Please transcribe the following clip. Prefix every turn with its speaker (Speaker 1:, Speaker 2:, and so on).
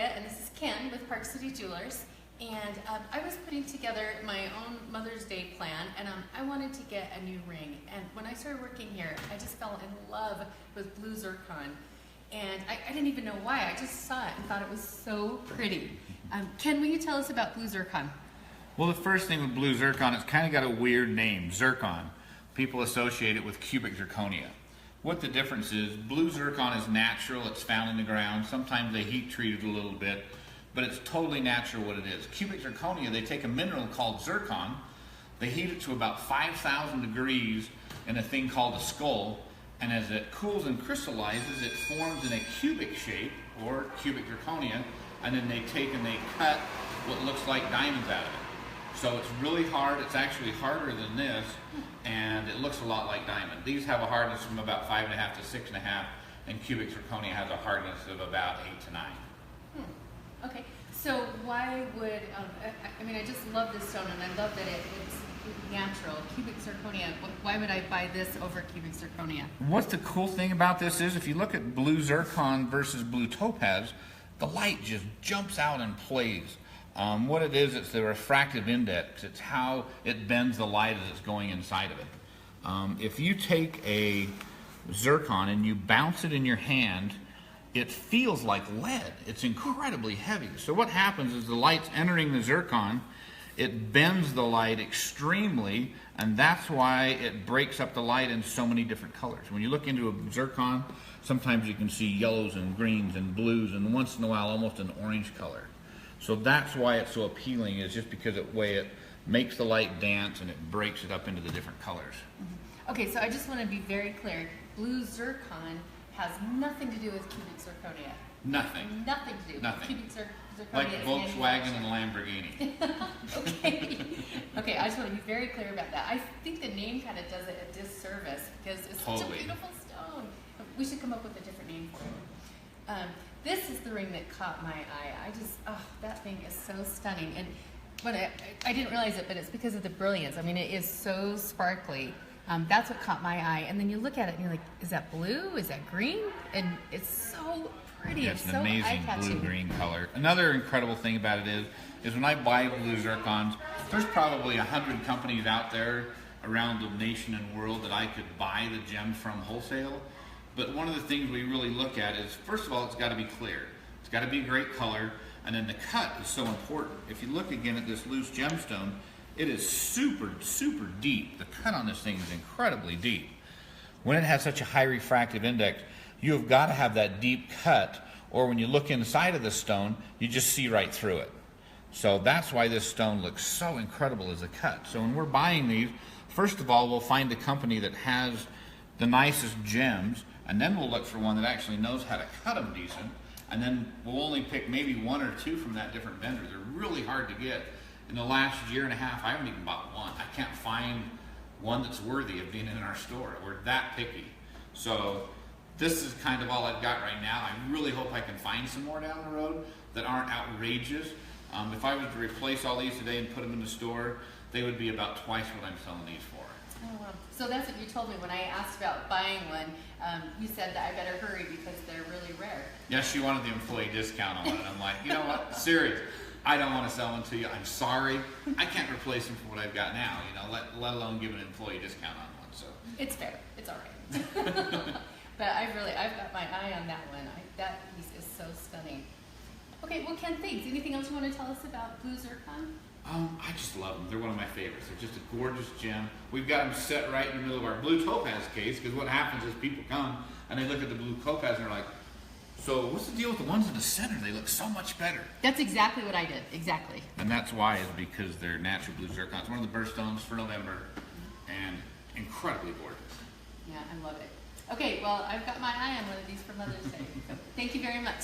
Speaker 1: Victoria, and this is Ken with Park City Jewelers. And I was putting together my own Mother's Day plan, and I wanted to get a new ring. And when I started working here, I just fell in love with Blue Zircon. And I didn't even know why. I just saw it and thought it was so pretty. Ken, will you tell us about Blue Zircon?
Speaker 2: Well, the first thing with Blue Zircon, it's kind of got a weird name, zircon. People associate it with cubic zirconia. What the difference is, blue zircon is natural, it's found in the ground. Sometimes they heat treat it a little bit, but it's totally natural what it is. Cubic zirconia, they take a mineral called zircon, they heat it to about 5,000 degrees in a thing called a skull, and as it cools and crystallizes, it forms in a cubic shape, or cubic zirconia, and then they take and they cut what looks like diamonds out of it. So it's really hard, it's actually harder than this, and it looks a lot like diamond. These have a hardness from about 5.5 to 6.5, and cubic zirconia has a hardness of about 8 to 9.
Speaker 1: Okay, so why would, I just love this stone, and I love that it's natural. Cubic zirconia, why would I buy this over cubic zirconia?
Speaker 2: What's the cool thing about this is, if you look at blue zircon versus blue topaz, the light just jumps out and plays. What it is, it's the refractive index. It's how it bends the light as it's going inside of it. If you take a zircon and you bounce it in your hand, it feels like lead. It's incredibly heavy. So what happens is the light's entering the zircon, it bends the light extremely, and that's why it breaks up the light in so many different colors. When you look into a zircon, sometimes you can see yellows and greens and blues, and once in a while almost an orange color. So that's why it's so appealing, is just because of the way it makes the light dance and it breaks it up into the different colors.
Speaker 1: Okay, so I just want to be very clear. Blue zircon has nothing to do with cubic zirconia.
Speaker 2: Nothing.
Speaker 1: Nothing to do.
Speaker 2: Nothing.
Speaker 1: Cubic zirconia
Speaker 2: Like
Speaker 1: is
Speaker 2: Volkswagen and Lamborghini.
Speaker 1: Okay. Okay, I just want to be very clear about that. I think the name kind of does it a disservice because it's such a beautiful stone. We should come up with a different name for it. This is the ring that caught my eye. That thing is so stunning. And when I didn't realize it, but it's because of the brilliance. I mean, it is so sparkly. That's what caught my eye. And then you look at it and you're like, is that blue? Is that green? And it's so pretty.
Speaker 2: It's an
Speaker 1: so
Speaker 2: amazing blue-green color. Another incredible thing about it is when I buy blue zircons, there's probably 100 companies out there around the nation and world that I could buy the gem from wholesale. But one of the things we really look at is, first of all, it's got to be clear. It's got to be a great color, and then the cut is so important. If you look again at this loose gemstone, it is super, super deep. The cut on this thing is incredibly deep. When it has such a high refractive index, you have got to have that deep cut, or when you look inside of the stone, you just see right through it. So that's why this stone looks so incredible as a cut. So when we're buying these, first of all, we'll find the company that has the nicest gems, and then we'll look for one that actually knows how to cut them decent, and then we'll only pick maybe one or two from that different vendor. They're really hard to get. In the last year and a half, I haven't even bought one. I can't find one that's worthy of being in our store. We're that picky. So this is kind of all I've got right now. I really hope I can find some more down the road that aren't outrageous. If I was to replace all these today and put them in the store, they would be about twice what I'm selling these for.
Speaker 1: Oh, wow. So that's what you told me when I asked about buying one. You said that I better hurry because they're really rare.
Speaker 2: Yes, she wanted the employee discount on it. And I'm like, you know what? Serious. I don't want to sell them to you. I'm sorry. I can't replace them for what I've got now, let alone give an employee discount on one. So
Speaker 1: it's fair. It's all right. But I've got my eye on that one. That piece is so stunning. Okay, well, Ken, thanks. Anything else you want to tell us about Blue Zircon?
Speaker 2: I just love them. They're one of my favorites. They're just a gorgeous gem. We've got them set right in the middle of our blue topaz case, because what happens is people come and they look at the blue topaz and they're like, so what's the deal with the ones in the center? They look so much better.
Speaker 1: That's exactly what I did. Exactly.
Speaker 2: And that's why, is because they're natural blue zircon. It's one of the birthstones for November, and incredibly gorgeous.
Speaker 1: Yeah, I love it. Okay, well, I've got my eye on one of these for Mother's Day. So thank you very much.